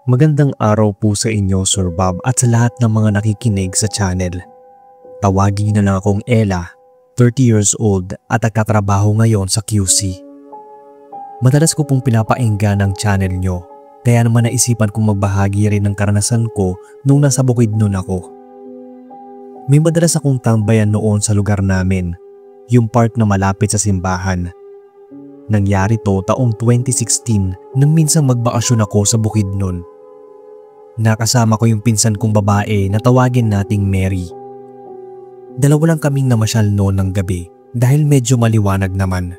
Magandang araw po sa inyo, Sir Bob, at sa lahat ng mga nakikinig sa channel. Tawagin na lang akong Ella, 30 years old at nagtatrabaho ngayon sa QC. Madalas ko pong pinapainggan ang channel nyo, kaya naman naisipan kong magbahagi rin ng karanasan ko nung nasa Bukidnon ako. May madalas akong tambayan noon sa lugar namin, yung part na malapit sa simbahan. Nangyari to taong 2016 nang minsang magbakasyon ako sa Bukidnon. Nakasama ko yung pinsan kong babae na tawagin nating Mary. Dalawa lang kaming namasyal noon ng gabi dahil medyo maliwanag naman.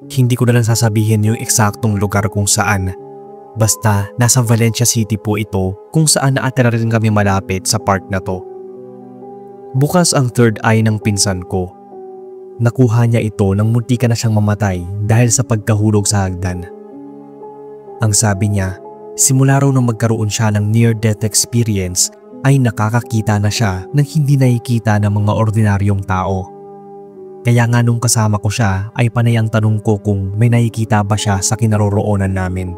Hindi ko na lang sasabihin yung eksaktong lugar kung saan. Basta nasa Valencia City po ito kung saan naatira rin kami malapit sa part na to. Bukas ang third eye ng pinsan ko. Nakuha niya ito nang muntika na siyang mamatay dahil sa pagkahulog sa hagdan. Ang sabi niya, simula raw nung magkaroon siya ng near-death experience ay nakakakita na siya ng hindi nakikita ng mga ordinaryong tao. Kaya nga nung kasama ko siya ay panay ang tanong ko kung may nakikita ba siya sa kinaroroonan namin.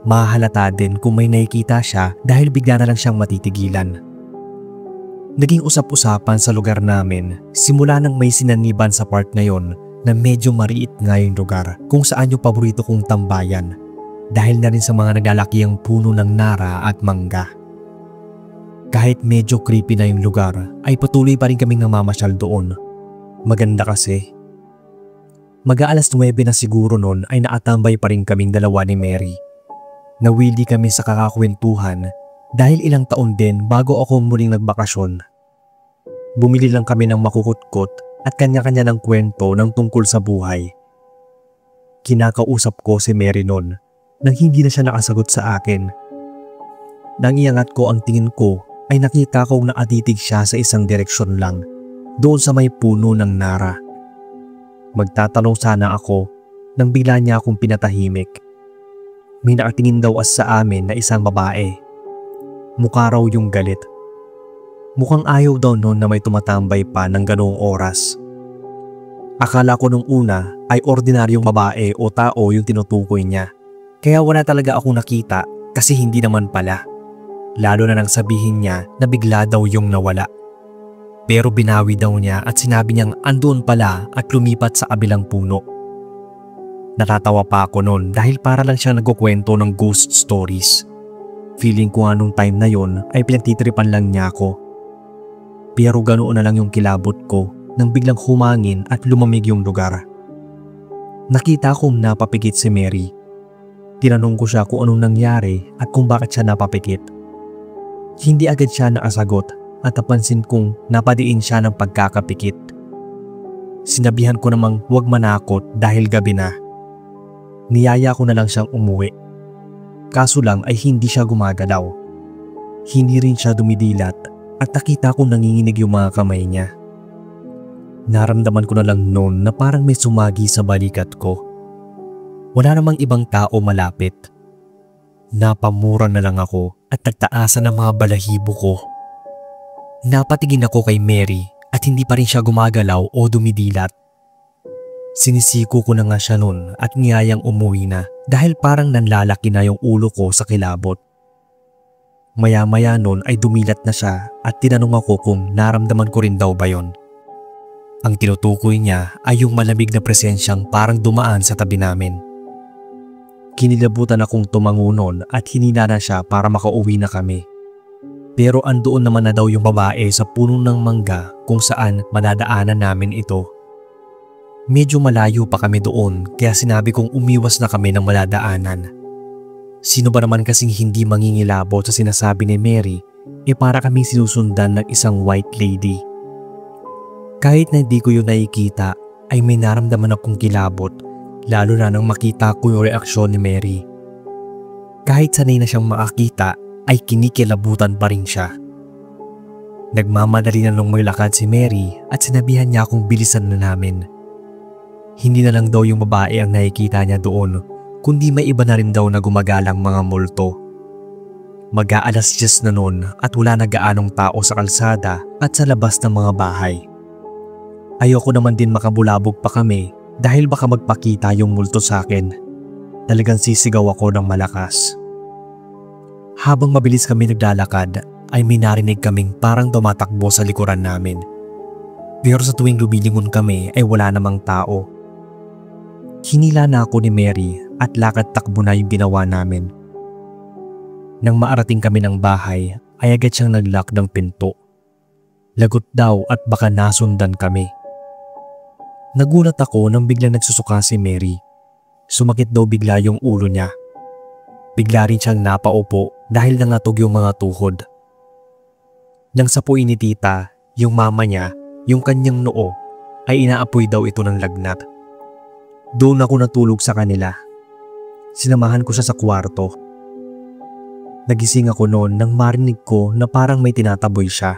Mahalata din kung may nakikita siya dahil bigla na lang siyang matitigilan. Naging usap-usapan sa lugar namin simula nang may sinaniban sa part na yon na medyo mariit nga yung lugar kung saan yung paborito kong tambayan. Dahil na rin sa mga naglalakihang puno ng nara at mangga. Kahit medyo creepy na yung lugar, ay patuloy pa rin kaming namamasyal doon. Maganda kasi. Mag-aalas 9 na siguro noon ay naatambay pa rin kaming dalawa ni Mary. Nawili kami sa kakakwentuhan dahil ilang taon din bago ako muling nagbakasyon. Bumili lang kami ng makukutkot at kanya-kanya ng kwento ng tungkol sa buhay. Kinakausap ko si Mary noon nang hindi na siya nakasagot sa akin. Nang iangat ko ang tingin ko ay nakita kong nakatitig siya sa isang direksyon lang, doon sa may puno ng nara. Magtatanong sana ako nang bigla niya akong pinatahimik. May nakatingin daw sa amin na isang babae. Mukha raw yung galit. Mukhang ayaw daw noon na may tumatambay pa ng ganoong oras. Akala ko nung una ay ordinaryong babae o tao yung tinutukoy niya. Kaya wala talaga akong nakita kasi hindi naman pala. Lalo na nang sabihin niya na bigla daw yung nawala. Pero binawi daw niya at sinabi niyang andoon pala at lumipat sa kabilang puno. Natatawa pa ako noon dahil para lang siyang nagkukwento ng ghost stories. Feeling ko nga nung time na yon ay pinagtitripan lang niya ako. Pero ganoon na lang yung kilabot ko nang biglang humangin at lumamig yung lugar. Nakita kong napapikit si Mary. Tinanong ko siya kung anong nangyari at kung bakit siya napapikit. Hindi agad siya nakasagot at napansin kong napadiin siya ng pagkakapikit. Sinabihan ko namang huwag manakot dahil gabi na. Niyaya ko na lang siyang umuwi. Kaso lang ay hindi siya gumagalaw. Hindi rin siya dumidilat at nakita kong nanginginig yung mga kamay niya. Naramdaman ko na lang noon na parang may sumagi sa balikat ko. Wala namang ibang tao malapit. Napamura na lang ako at nagtaasan ng mga balahibo ko. Napatingin ako kay Mary at hindi pa rin siya gumagalaw o dumidilat. Sinisiko ko na nga siya noon at niyayang umuwi na dahil parang nanlalaki na yung ulo ko sa kilabot. Maya-maya noon ay dumilat na siya at tinanong ako kung naramdaman ko rin daw ba yon. Ang tinutukoy niya ay yung malamig na presensyang parang dumaan sa tabi namin. Kinilabutan akong tumango noon at hinina na siya para makauwi na kami. Pero andoon naman na daw yung babae sa puno ng mangga kung saan madadaanan namin ito. Medyo malayo pa kami doon kaya sinabi kong umiwas na kami ng madadaanan. Sino ba naman kasing hindi mangingilabot sa sinasabi ni Mary para kaming sinusundan ng isang white lady. Kahit na hindi ko yun nakikita ay may naramdaman akong kilabot. Lalo na nang makita ko yung reaksyon ni Mary. Kahit sanay na siyang makakita ay kinikilabutan pa rin siya. Nagmamadali na nung maglakad si Mary at sinabihan niya akong bilisan na namin. Hindi na lang daw yung babae ang nakikita niya doon, kundi may iba na rin daw na gumagalang mga multo. Mag-aalas 10 na noon at wala na gaanong tao sa kalsada at sa labas ng mga bahay. Ayoko naman din makabulabog pa kami dahil baka magpakita yung multo sa akin. Talagang sisigaw ako ng malakas. Habang mabilis kami naglalakad ay may narinig kaming parang tumatakbo sa likuran namin. Pero sa tuwing lumilingon kami ay wala namang tao. Hinila na ako ni Mary at lakad takbo na yung ginawa namin. Nang maarating kami ng bahay ay agad siyang nag-lock ng pinto. Lagot daw at baka nasundan kami. Nagulat ako nang biglang nagsusuka si Mary. Sumakit daw bigla yung ulo niya. Bigla rin siyang napaupo dahil nangatog yung mga tuhod. Nang sapuin ni tita, yung mama niya, yung kanyang noo, ay inaapoy daw ito ng lagnat. Doon ako natulog sa kanila. Sinamahan ko siya sa kwarto. Nagising ako noon nang marinig ko na parang may tinataboy siya.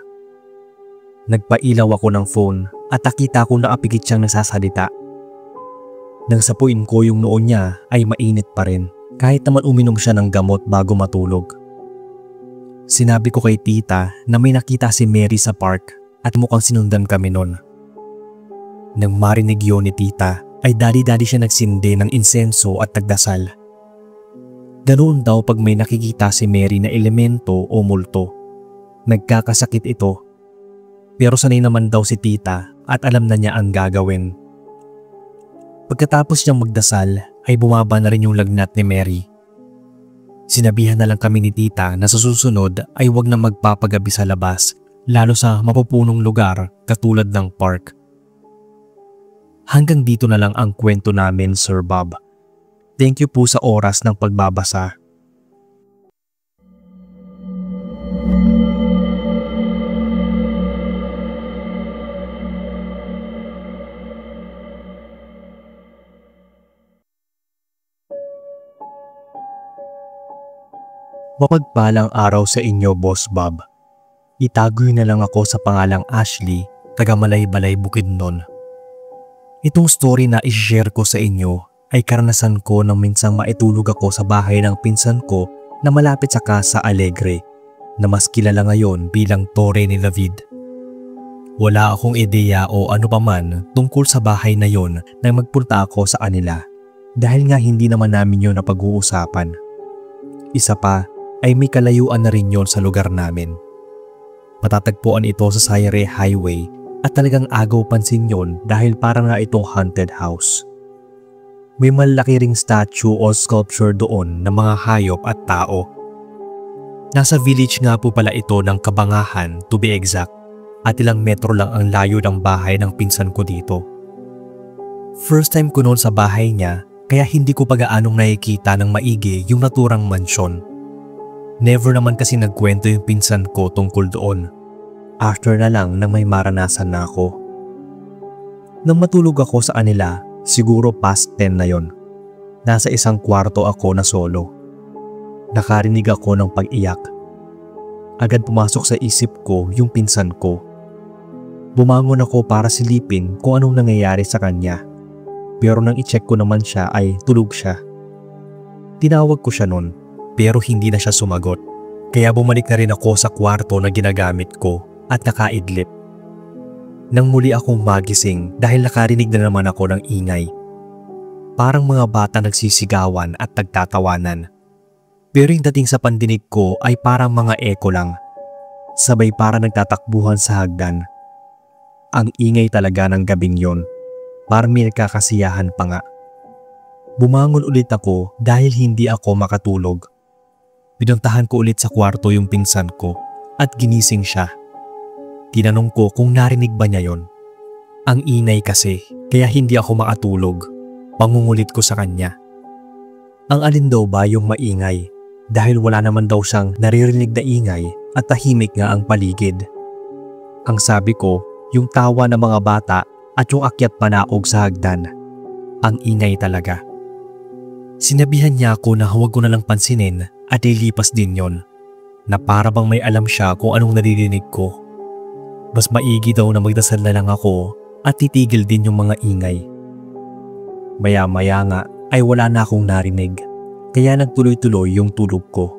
Nagpailaw ako ng phone at nakita ko na apikit siyang nasasalita. Nang sapuin ko yung noo niya ay mainit pa rin kahit naman uminom siya ng gamot bago matulog. Sinabi ko kay tita na may nakita si Mary sa park at mukhang sinundan kami noon. Nang marinig yun ni tita ay dali-dali siya nagsindi ng insenso at nagdasal. Ganoon daw pag may nakikita si Mary na elemento o multo. Nagkakasakit ito. Pero sanay naman daw si tita at alam na niya ang gagawin. Pagkatapos niyang magdasal ay bumaba na rin yung lagnat ni Mary. Sinabihan na lang kami ni tita na sa susunod ay wag na magpapagabi sa labas, lalo sa mapupunong lugar katulad ng park. Hanggang dito na lang ang kwento namin, Sir Bob. Thank you po sa oras ng pagbabasa. Mapagpalang araw sa inyo, Boss Bob. Itagoy na lang ako sa pangalang Ashley, taga Malay-Balay, Bukidnon. Itong story na i-share ko sa inyo ay karanasan ko nang minsang maitulog ako sa bahay ng pinsan ko na malapit sa Casa Alegre, na mas kilala ngayon bilang Torre ni David. Wala akong ideya o ano paman tungkol sa bahay na yon nang magpunta ako sa kanila dahil nga hindi naman namin yun napag-uusapan. Isa pa ay may kalayuan na rin yon sa lugar namin. Matatagpuan ito sa Sayre Highway at talagang agaw pansin yon dahil parang nga itong haunted house. May malaki ring statue o sculpture doon ng mga hayop at tao. Nasa village nga po pala ito ng Kabangahan to be exact, at ilang metro lang ang layo ng bahay ng pinsan ko dito. First time ko noon sa bahay niya kaya hindi ko pa gaanong nakikita ng maigi yung naturang mansyon. Never naman kasi nagkwento yung pinsan ko tungkol doon. After na lang nang may maranasan na ako. Nang matulog ako sa kanila, siguro past 10 na yon. Nasa isang kwarto ako na solo. Nakarinig ako ng pag-iyak. Agad pumasok sa isip ko yung pinsan ko. Bumangon ako para silipin kung anong nangyayari sa kanya. Pero nang i-check ko naman siya ay tulog siya. Tinawag ko siya noon pero hindi na siya sumagot. Kaya bumalik na rin ako sa kwarto na ginagamit ko at nakaidlip. Nang muli akong magising dahil nakarinig na naman ako ng ingay. Parang mga bata nagsisigawan at nagtatawanan. Pero yung dating sa pandinig ko ay parang mga eko lang. Sabay para nagtatakbuhan sa hagdan. Ang ingay talaga ng gabing yon. Parang may nagkakasiyahan pa nga. Bumangon ulit ako dahil hindi ako makatulog. Pinuntahan ko ulit sa kwarto yung pinsan ko at ginising siya. Tinanong ko kung narinig ba niya yon. Ang ingay kasi kaya hindi ako makatulog. Pangungulit ko sa kanya. Ang alin daw ba yung maingay dahil wala naman daw siyang naririnig na ingay at tahimik nga ang paligid. Ang sabi ko, yung tawa ng mga bata at yung akyat panaog sa hagdan. Ang ingay talaga. Sinabihan niya ako na huwag ko na lang pansinin at ilipas din yon, na para bang may alam siya kung anong naririnig ko. Mas maigi daw na magdasal na lang ako at titigil din yung mga ingay. Maya-maya nga ay wala na akong narinig, kaya nagtuloy-tuloy yung tulog ko.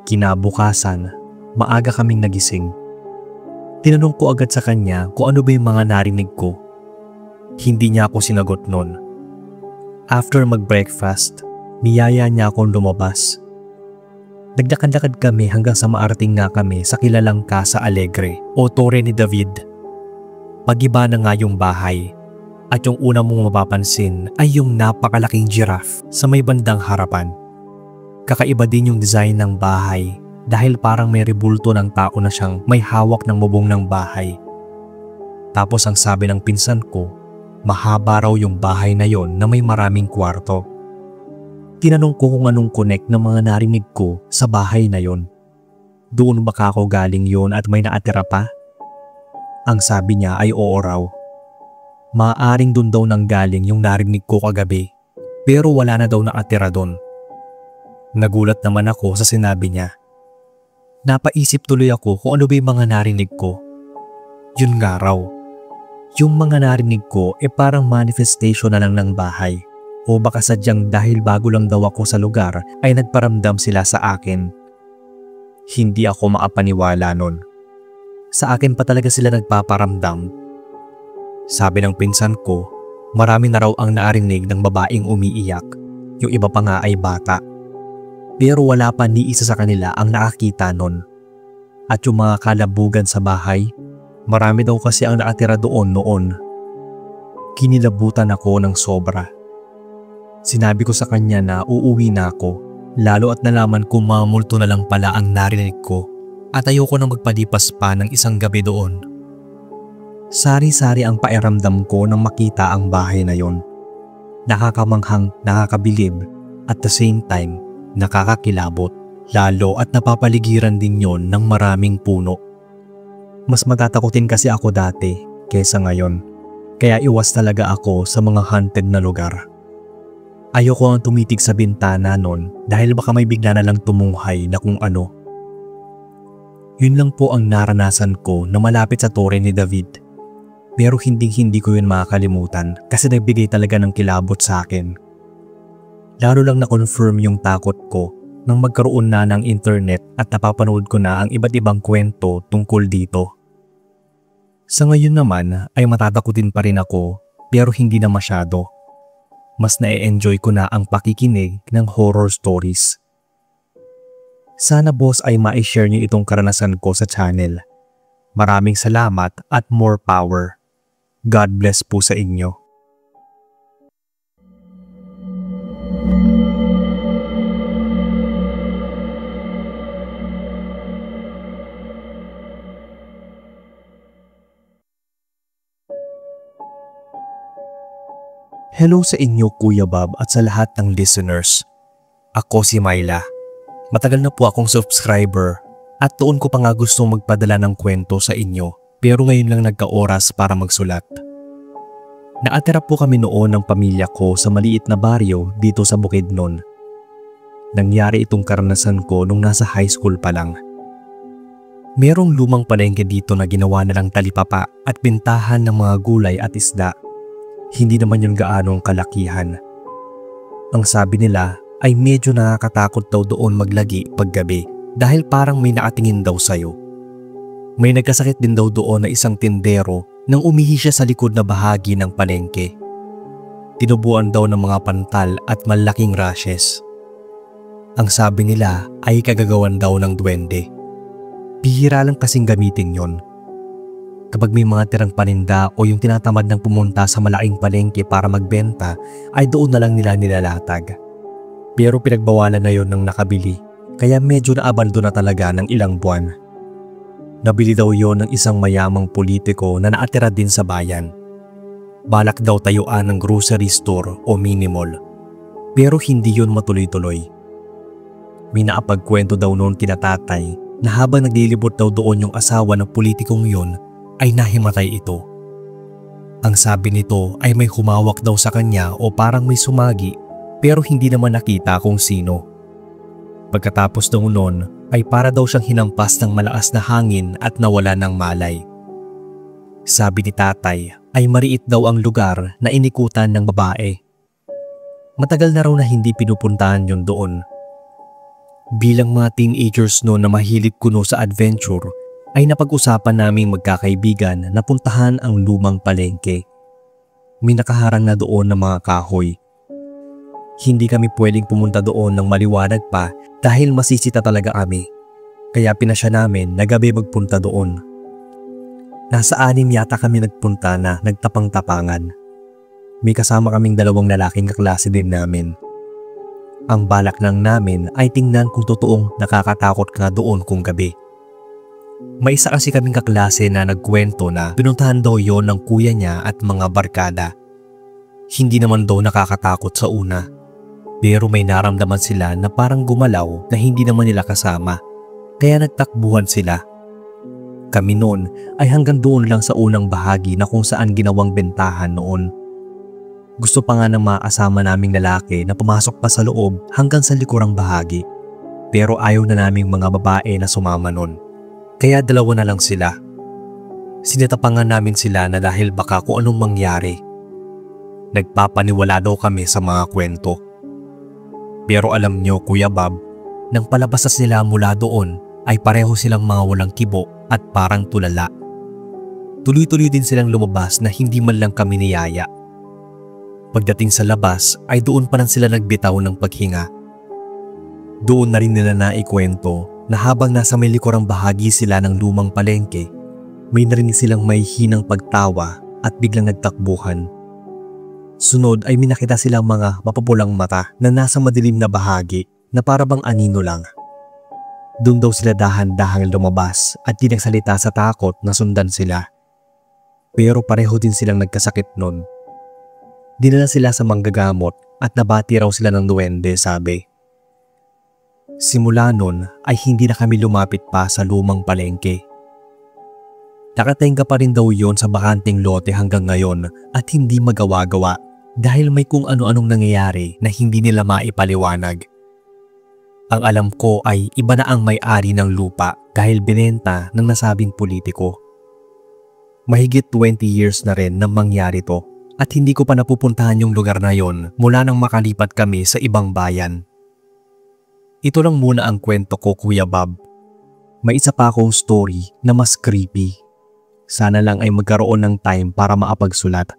Kinabukasan, maaga kaming nagising. Tinanong ko agad sa kanya kung ano ba yung mga narinig ko. Hindi niya ako sinagot nun. After mag-breakfast, niyaya niya akong lumabas. Naglakad-lakad kami hanggang sa maarating nga kami sa kilalang Casa Alegre o Torre ni David. Pag-iba na nga yung bahay at yung una mong mapapansin ay yung napakalaking giraffe sa may bandang harapan. Kakaiba din yung design ng bahay dahil parang may rebulto ng tao na siyang may hawak ng bubong ng bahay. Tapos ang sabi ng pinsan ko, mahaba raw yung bahay na yon na may maraming kwarto. Tinanong ko kung anong connect ng mga narinig ko sa bahay na yon. Doon baka ako galing yon at may naatira pa? Ang sabi niya ay oo raw. Maaaring doon daw nang galing yung narinig ko kagabi, pero wala na daw nakatira doon. Nagulat naman ako sa sinabi niya. Napaisip tuloy ako kung ano ba yung mga narinig ko. Yun nga raw. Yung mga narinig ko parang manifestation na lang ng bahay. O baka sadyang dahil bago lang daw ako sa lugar ay nagparamdam sila sa akin. Hindi ako makapaniwala nun. Sa akin pa talaga sila nagpaparamdam. Sabi ng pinsan ko, marami na raw ang narinig ng babaeng umiiyak. Yung iba pa nga ay bata. Pero wala pa ni isa sa kanila ang nakakita nun. At yung mga kalabugan sa bahay, marami daw kasi ang nakatira doon noon. Kinilabutan ako ng sobra. Sinabi ko sa kanya na uuwi na ako, lalo at nalaman ko mga multo na lang pala ang narinig ko at ayoko nang magpalipas pa ng isang gabi doon. Sari-sari ang pairamdam ko nang makita ang bahay na yon. Nakakamanghang, nakakabilib, at the same time, nakakakilabot, lalo at napapaligiran din yon ng maraming puno. Mas matatakutin kasi ako dati kaysa ngayon, kaya iwas talaga ako sa mga haunted na lugar. Ayoko ang tumitig sa bintana nun dahil baka may bigla na lang tumuhay na kung ano. Yun lang po ang naranasan ko na malapit sa Torre ni David. Pero hindi ko yun makakalimutan kasi nagbigay talaga ng kilabot sa akin. Lalo lang na-confirm yung takot ko nang magkaroon na ng internet at napapanood ko na ang iba't ibang kwento tungkol dito. Sa ngayon naman ay matatakutin pa rin ako pero hindi na masyado. Mas na-enjoy ko na ang pakikinig ng horror stories. Sana boss ay ma-share niyo itong karanasan ko sa channel. Maraming salamat at more power. God bless po sa inyo. Hello sa inyo Kuya Bob at sa lahat ng listeners. Ako si Myla. Matagal na po akong subscriber at doon ko pa nga gusto magpadala ng kwento sa inyo pero ngayon lang nagka-oras para magsulat. Naatira po kami noon ng pamilya ko sa maliit na baryo dito sa Bukidnon. Nangyari itong karanasan ko nung nasa high school pa lang. Merong lumang palengke dito na ginawa na lang talipapa at bintahan ng mga gulay at isda. Hindi naman yun gaanong kalakihan. Ang sabi nila ay medyo nakakatakot daw doon maglagi paggabi dahil parang may nakatingin daw sayo. May nagkasakit din daw doon na isang tindero nang umihi siya sa likod na bahagi ng palengke. Tinubuan daw ng mga pantal at malaking rashes. Ang sabi nila ay kagagawan daw ng duwende. Bihira lang kasing gamitin yon. Kapag may mga tirang paninda o yung tinatamad ng pumunta sa malaking palengke para magbenta ay doon na lang nila nilalatag. Pero pinagbawalan na yon ng nakabili kaya medyo naabando na talaga ng ilang buwan. Nabili daw yon ng isang mayamang politiko na naatira din sa bayan. Balak daw tayuan ng grocery store o mini mall. Pero hindi yon matuloy-tuloy. May naapagkwento daw noon kina tatay na habang naglilibot daw doon yung asawa ng politikong yon ay nahimatay ito. Ang sabi nito ay may humawak daw sa kanya o parang may sumagi pero hindi naman nakita kung sino. Pagkatapos daw noon ay para daw siyang hinampas ng malakas na hangin at nawala ng malay. Sabi ni tatay ay mariit daw ang lugar na inikutan ng babae. Matagal na raw na hindi pinupuntahan yon doon. Bilang mga teenagers noon na mahilig kuno sa adventure, ay napag-usapan naming magkakaibigan na puntahan ang lumang palengke. May nakaharang na doon ng mga kahoy. Hindi kami pwedeng pumunta doon ng maliwanag pa dahil masisita talaga kami. Kaya pinasya namin na gabi magpunta doon. Nasa 6 yata kami nagpunta na nagtapang-tapangan. May kasama kaming 2 lalaking kaklase din namin. Ang balak lang namin ay tingnan kung totoong nakakatakot ka doon kung gabi. May isa kasi kaming kaklase na nagkwento na pinuntahan daw yon ng kuya niya at mga barkada. Hindi naman daw nakakatakot sa una. Pero may naramdaman sila na parang gumalaw na hindi naman nila kasama. Kaya nagtakbuhan sila. Kami noon ay hanggang doon lang sa unang bahagi na kung saan ginawang bentahan noon. Gusto pa nga ng mga kasama naming lalaki na pumasok pa sa loob hanggang sa likurang bahagi. Pero ayaw na naming mga babae na sumama noon. Kaya 2 na lang sila. Sinitapangan namin sila na dahil baka kung anong mangyari. Nagpapaniwala daw kami sa mga kwento. Pero alam nyo Kuya Bob, nang palabas na sila mula doon ay pareho silang mga walang kibo at parang tulala. Tuloy-tuloy din silang lumabas na hindi man lang kami niyaya. Pagdating sa labas ay doon pa lang sila nagbitaw ng paghinga. Doon na rin nila naikwento na habang nasa may likurang bahagi sila ng lumang palengke, may narinig silang may hinang pagtawa at biglang nagtakbuhan. Sunod ay may nakita silang mga mapapulang mata na nasa madilim na bahagi na parabang anino lang. Doon daw sila dahan-dahang lumabas at di nagsalita sa takot na sundan sila. Pero pareho din silang nagkasakit nun. Dinala sila sa manggagamot at nabati raw sila ng duwende, sabi. Simula nun ay hindi na kami lumapit pa sa lumang palengke. Nakatenga pa rin daw yon sa bakanting lote hanggang ngayon at hindi magawa-gawa dahil may kung ano-anong nangyayari na hindi nila maipaliwanag. Ang alam ko ay iba na ang may-ari ng lupa dahil binenta ng nasabing politiko. Mahigit 20 years na rin nang mangyari to at hindi ko pa napupuntahan yung lugar na yon mula nang makalipat kami sa ibang bayan. Ito lang muna ang kwento ko Kuya Bob. May isa pa akong story na mas creepy. Sana lang ay magkaroon ng time para maapagsulat.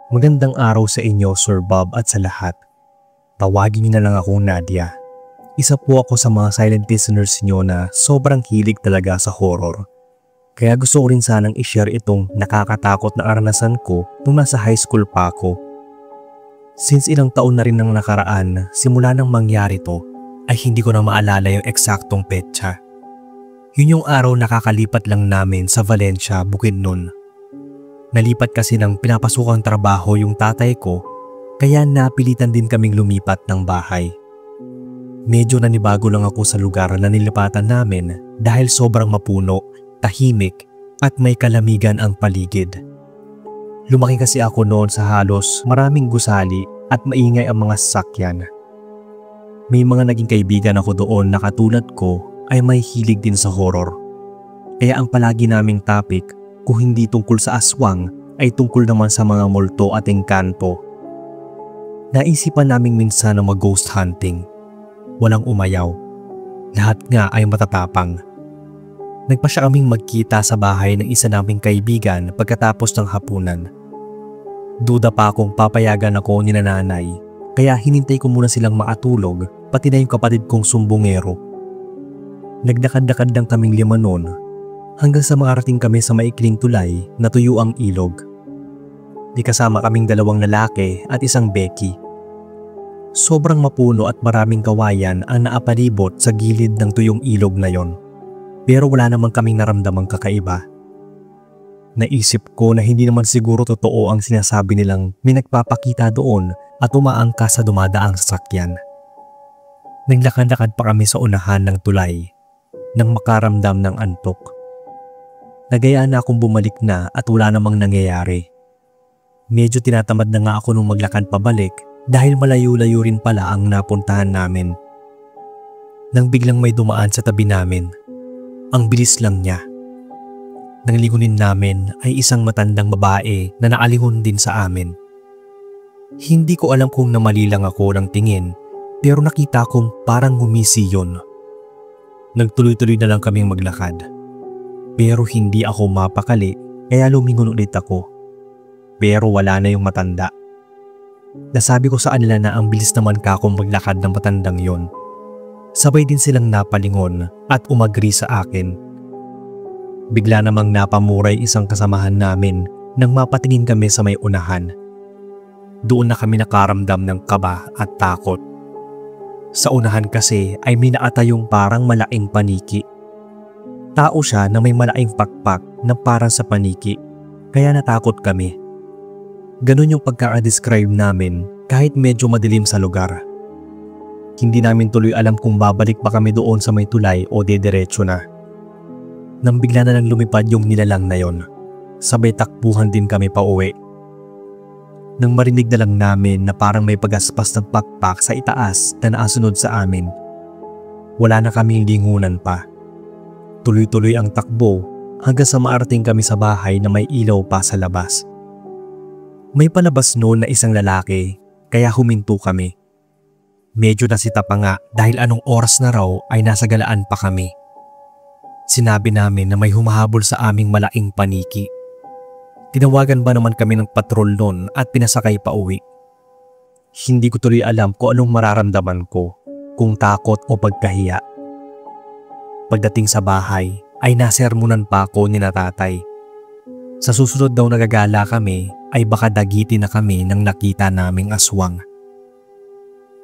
Magandang araw sa inyo Sir Bob at sa lahat. Tawagin niyo na lang akong Nadia. Isa po ako sa mga silent listeners niyo na sobrang hilig talaga sa horror. Kaya gusto ko rin sanang i-share itong nakakatakot na karanasan ko nung nasa high school pa ako. Since ilang taon na rin nang nakaraan simula nang mangyari to, ay hindi ko na maalala yung eksaktong petsa. Yun yung araw nakakalipat lang namin sa Valencia, Bukidnon. Nalipat kasi ng pinapasukang trabaho yung tatay ko, kaya napilitan din kaming lumipat ng bahay. Medyo nanibago lang ako sa lugar na nilipatan namin dahil sobrang mapuno, tahimik at may kalamigan ang paligid. Lumaki kasi ako noon sa halos maraming gusali at maingay ang mga sasakyan. May mga naging kaibigan ako doon na katulad ko ay may hilig din sa horror. Kaya ang palagi naming topic kung hindi tungkol sa aswang ay tungkol naman sa mga multo at engkanto. Naisipan naming minsan na mag-ghost hunting. Walang umayaw. Lahat nga ay matatapang. Nagpasya kaming magkita sa bahay ng isa naming kaibigan pagkatapos ng hapunan. Duda pa akong papayagan ako ni nanay, kaya hinintay ko muna silang makatulog pati na yung kapatid kong sumbongero. Nagdakad-dakad lang kaming 5 noon hanggang sa makarating kami sa maikling tulay na tuyo ang ilog. Di kasama kaming 2 lalaki at isang Becky. Sobrang mapuno at maraming kawayan ang naapalibot sa gilid ng tuyong ilog na yon. Pero wala naman kaming naramdamang kakaiba. Naisip ko na hindi naman siguro totoo ang sinasabi nilang may nagpapakita doon at umaangkas sa dumadaang sasakyan. Naglakad-lakad pa kami sa unahan ng tulay nang makaramdam ng antok. Nagayaan na akong bumalik na at wala namang nangyayari. Medyo tinatamad na nga ako nung maglakad pabalik dahil malayo-layo rin pala ang napuntahan namin. Nang biglang may dumaan sa tabi namin, ang bilis lang niya. Nang lingunin namin ay isang matandang babae na nakalingon din sa amin. Hindi ko alam kung namali lang ako ng tingin pero nakita kong parang ngumisi yun. Nagtuloy-tuloy na lang kaming maglakad. Pero hindi ako mapakali kaya lumingon ulit ako. Pero wala na yung matanda. Nasabi ko sa kanila na ang bilis naman kakong maglakad ng matandang yon. Sabay din silang napalingon at umagri sa akin. Bigla namang napamuray isang kasamahan namin nang mapatingin kami sa may unahan. Doon na kami nakaramdam ng kaba at takot. Sa unahan kasi ay may nakatayong parang malaking paniki. Tao siya na may malaking pakpak na parang sa paniki, kaya natakot kami. Ganun yung pagkaka-describe namin kahit medyo madilim sa lugar. Hindi namin tuloy alam kung babalik pa kami doon sa may tulay o dediretso na. Nang bigla na lang lumipad yung nilalang na yon, sabay takbuhan din kami pa uwi. Nang marinig na lang namin na parang may pagaspas ng pakpak sa itaas na naasunod sa amin. Wala na kaming lingunan pa. Tuloy-tuloy ang takbo hanggang sa maarating kami sa bahay na may ilaw pa sa labas. May palabas noon na isang lalaki kaya huminto kami. Medyo nasita pa nga dahil anong oras na raw ay nasa galaan pa kami. Sinabi namin na may humahabol sa aming malaking paniki. Tinawagan ba naman kami ng patrol noon at pinasakay pa uwi. Hindi ko tuloy alam kung anong mararamdaman ko, kung takot o pagkahiya. Pagdating sa bahay ay nasermonan pa ako ni tatay. Sa susunod daw nagagala kami ay baka dagitin na kami ng nakita naming aswang.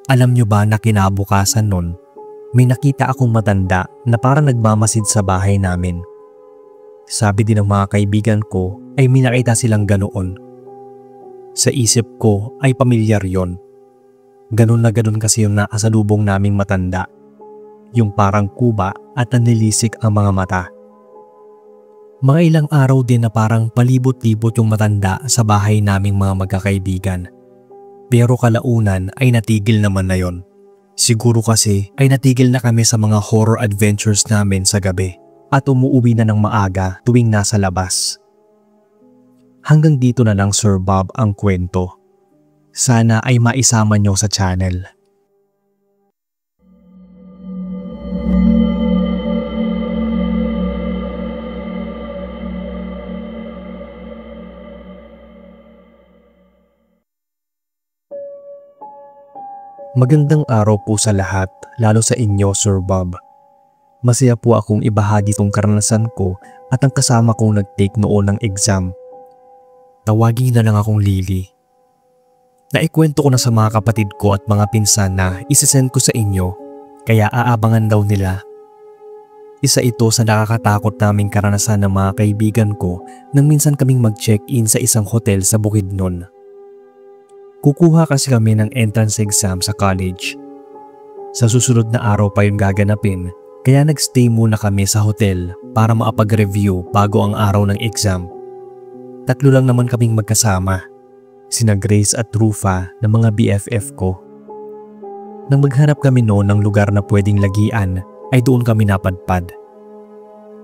Alam nyo ba na kinabukasan nun, may nakita akong matanda na parang nagmamasid sa bahay namin. Sabi din ng mga kaibigan ko ay may nakita silang ganoon. Sa isip ko ay pamilyar yon. Ganun na ganun kasi yung nakasalubong naming matanda. Yung parang kuba at nanilisik ang mga mata. Mga ilang araw din na parang palibot-libot yung matanda sa bahay naming mga magkakaibigan. Pero kalaunan ay natigil naman na yon. Siguro kasi ay natigil na kami sa mga horror adventures namin sa gabi at umuuwi na ng maaga tuwing nasa labas. Hanggang dito na lang Sir Bob ang kwento. Sana ay maisama nyo sa channel. Magandang araw po sa lahat, lalo sa inyo Sir Bob. Masaya po akong ibahagi tong karanasan ko at ang kasama kong nag-take noon ng exam. Tawagin na lang akong Lily. Naikwento ko na sa mga kapatid ko at mga pinsan na isesend ko sa inyo, kaya aabangan daw nila. Isa ito sa nakakatakot naming karanasan ng mga kaibigan ko nang minsan kaming mag-check-in sa isang hotel sa Bukidnon. Kukuha kasi kami ng entrance exam sa college. Sa susunod na araw pa yun gaganapin, kaya nagstay muna kami sa hotel para maapag-review bago ang araw ng exam. 3 lang naman kaming magkasama, sina Grace at Rufa na mga BFF ko. Nang maghanap kami noon ng lugar na pwedeng lagian, ay doon kami napadpad.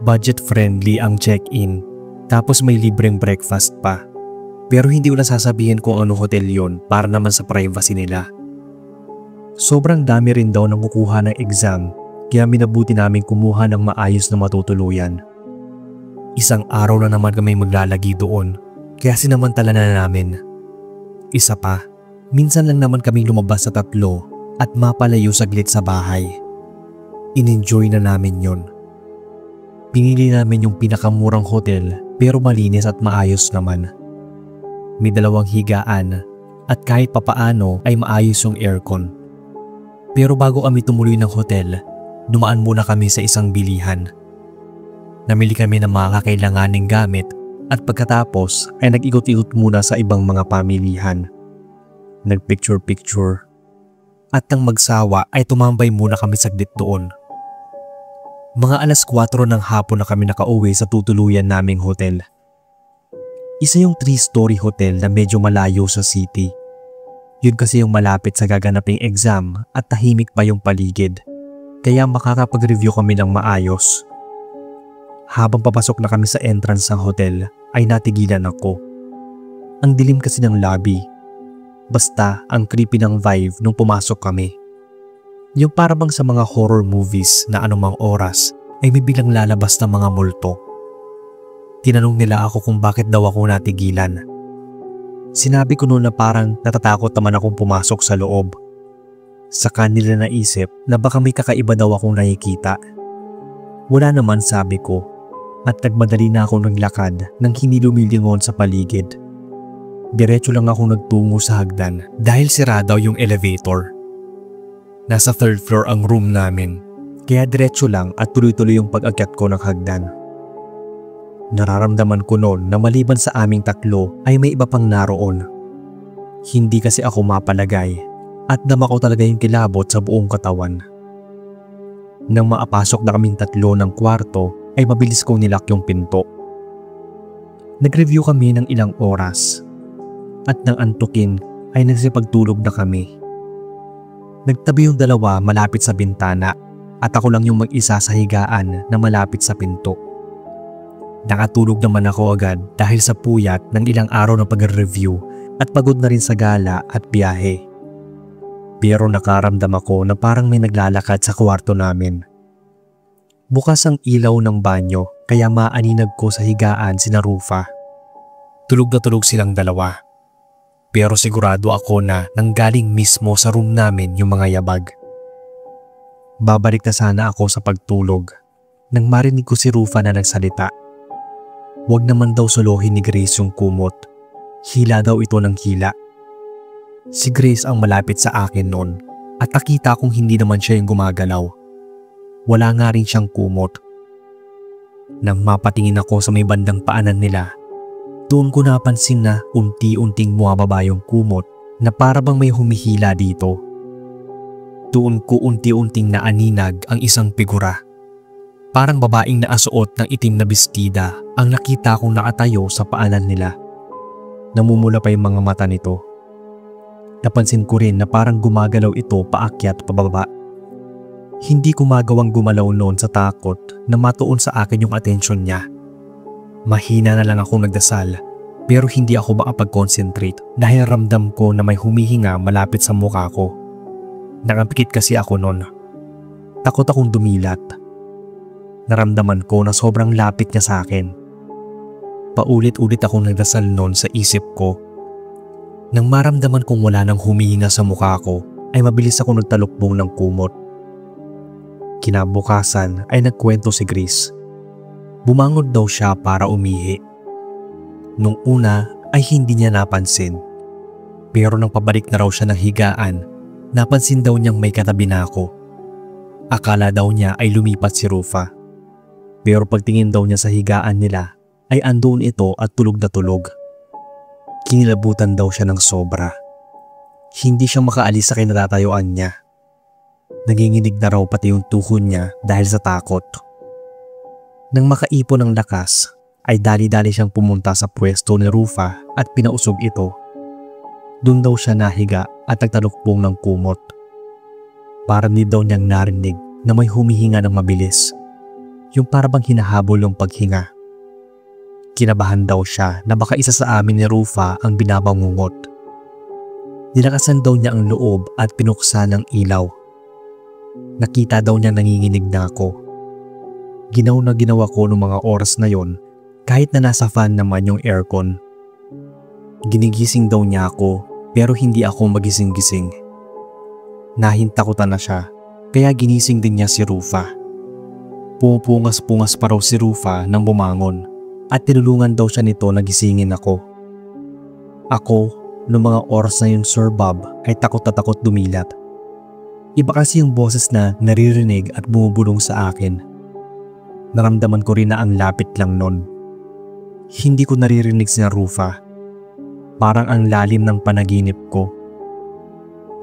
Budget friendly ang check-in, tapos may libreng breakfast pa. Pero hindi ko nasasabihin kung ano hotel yon para naman sa privacy nila. Sobrang dami rin daw ng kukuha ng exam, kaya minabuti namin kumuha ng maayos na matutuluyan. Isang araw na naman kami maglalagi doon, kaya sinamantala na namin. Isa pa, minsan lang naman kami lumabas sa 3 at mapalayo saglit sa bahay. In-enjoy na namin yon. Pinili namin yung pinakamurang hotel pero malinis at maayos naman. May 2 higaan at kahit papaano ay maayos yung aircon. Pero bago kami tumuloy ng hotel, dumaan muna kami sa isang bilihan. Namili kami ng mga kakailanganing gamit at pagkatapos ay nag-ikot-ikot muna sa ibang mga pamilihan. Nag-picture-picture. At nang magsawa ay tumambay muna kami saglit doon. Mga 4:00 ng hapon na kami nakauwi sa tutuluyan naming hotel. Isa yung 3-story hotel na medyo malayo sa city. Yun kasi yung malapit sa gaganaping exam at tahimik pa yung paligid. Kaya makakapag-review kami ng maayos. Habang papasok na kami sa entrance ng hotel ay natigilan ako. Ang dilim kasi ng lobby. Basta ang creepy ng vibe nung pumasok kami. Yung para bang sa mga horror movies na anumang oras ay may biglang lalabas na mga multo. Tinanong nila ako kung bakit daw ako natigilan. Sinabi ko noon na parang natatakot naman akong pumasok sa loob. Saka nila naisip na baka may kakaiba daw akong nakikita. Wala naman, sabi ko, at nagmadali na akong naglakad nang hindi lumilingon sa paligid. Diretso lang akong nagtungo sa hagdan dahil sira daw yung elevator. Nasa 3rd floor ang room namin, kaya diretso lang at tuloy-tuloy yung pag-akyat ko ng hagdan. Nararamdaman ko noon na maliban sa aming tatlo ay may iba pang naroon. Hindi kasi ako mapalagay at dama ko talaga yung kilabot sa buong katawan. Nang maapasok na kaming tatlo ng kwarto ay mabilis kong nilak yung pinto. Nag-review kami ng ilang oras at nang antukin ay nagsipagtulog na kami. Nagtabi yung dalawa malapit sa bintana at ako lang yung mag-isa sa higaan na malapit sa pinto. Nakatulog naman ako agad dahil sa puyat ng ilang araw ng pag-review at pagod na rin sa gala at biyahe. Pero nakaramdam ako na parang may naglalakad sa kwarto namin. Bukas ang ilaw ng banyo kaya maaninag ko sa higaan sina Rufa. Tulog na tulog silang dalawa. Pero sigurado ako na nanggaling mismo sa room namin yung mga yabag. Babalik na sana ako sa pagtulog nang marinig ko si Rufa na nagsalita. Huwag naman daw solohin ni Grace yung kumot. Hila daw ito ng hila. Si Grace ang malapit sa akin noon at nakita kong hindi naman siya yung gumagalaw. Wala nga rin siyang kumot. Nang mapatingin ako sa may bandang paanan nila, doon ko napansin na unti-unting bumababa yung kumot na para bang may humihila dito. Doon ko unti-unting naaninag ang isang figura. Parang babaeng naasuot ng itim na bestida ang nakita kong nakatayo sa paanan nila. Namumula pa yung mga mata nito. Napansin ko rin na parang gumagalaw ito paakyat pababa. Hindi ko magawang gumalaw noon sa takot na matuon sa akin yung atensyon niya. Mahina na lang akong nagdasal pero hindi ako makapag-concentrate dahil ramdam ko na may humihinga malapit sa mukha ko. Nakapikit kasi ako noon. Takot akong dumilat. Naramdaman ko na sobrang lapit niya sa akin. Paulit-ulit akong nagdasal noon sa isip ko. Nang maramdaman kong wala nang humihinga sa mukha ko, ay mabilis ako nagtalukbong ng kumot. Kinabukasan ay nagkwento si Grace. Bumangon daw siya para umihi. Nung una ay hindi niya napansin. Pero nang pabalik na raw siya ng higaan, napansin daw niyang may katabi na ako. Akala daw niya ay lumipat si Rufa. Pero pagtingin daw niya sa higaan nila ay andoon ito at tulog na tulog. Kinilabutan daw siya ng sobra. Hindi siya makaalis sa kinatatayuan niya. Nanginginig na raw pati yung tuhod niya dahil sa takot. Nang makaipon ng lakas ay dali-dali siyang pumunta sa pwesto ni Rufa at pinausog ito. Doon daw siya nahiga at nagtalukbong ng kumot. Parang di daw niyang narinig na may humihinga ng mabilis. Yung parang hinahabol yung paghinga. Kinabahan daw siya na baka isa sa amin ni Rufa ang binabangungot. Nilakasan daw niya ang loob at pinuksan ng ilaw. Nakita daw niya nanginginig na ako. Ginaw na ginawa ko noong mga oras na yon kahit na nasa fan naman yung aircon. Ginigising daw niya ako pero hindi ako magising-gising. Nahintakutan na siya kaya ginising din niya si Rufa. Pupungas-pungas pa raw si Rufa nang bumangon at tinulungan daw siya nito na gisingin ako. Ako, noong mga oras na yun Sir Bob ay takot na takot dumilat. Iba kasi yung boses na naririnig at bumubulong sa akin. Naramdaman ko rin na ang lapit lang nun. Hindi ko naririnig si Rufa. Parang ang lalim ng panaginip ko.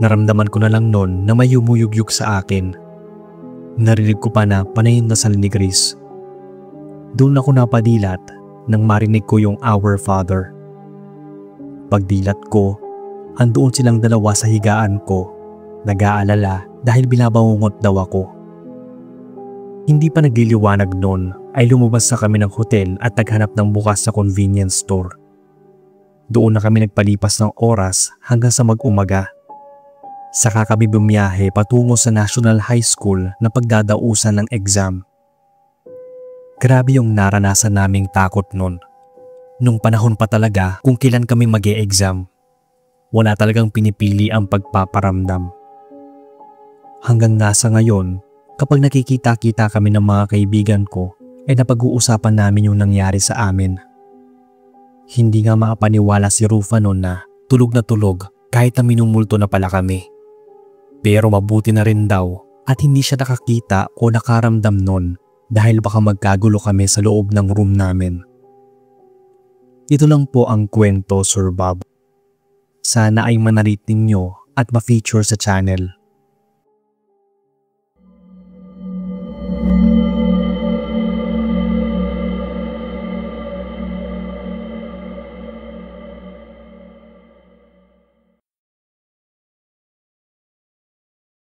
Naramdaman ko na lang nun na may yumuyugyug sa akin. Narinig ko pa na panay na sa ni Grace. Doon ako napadilat nang marinig ko yung Our Father. Pagdilat ko, andoon silang dalawa sa higaan ko, nag-aalala dahil binabangungot daw ako. Hindi pa nagliliwanag noon ay lumabas na kami ng hotel at naghanap ng bukas sa convenience store. Doon na kami nagpalipas ng oras hanggang sa mag-umaga. Saka kami bumiyahe patungo sa National High School na pagdadausan ng exam. Grabe yung naranasan naming takot nun. Nung panahon pa talaga kung kailan kami mag-e-exam. Wala talagang pinipili ang pagpaparamdam. Hanggang nasa ngayon, kapag nakikita-kita kami ng mga kaibigan ko, ay napag-uusapan namin yung nangyari sa amin. Hindi nga makapaniwala si Rufa noon na tulog kahit na minumulto na pala kami. Pero mabuti na rin daw at hindi siya nakakita o nakaramdam noon dahil baka magkagulo kami sa loob ng room namin. Ito lang po ang kwento, Sir Bob. Sana ay manarate ninyo at ma-feature sa channel.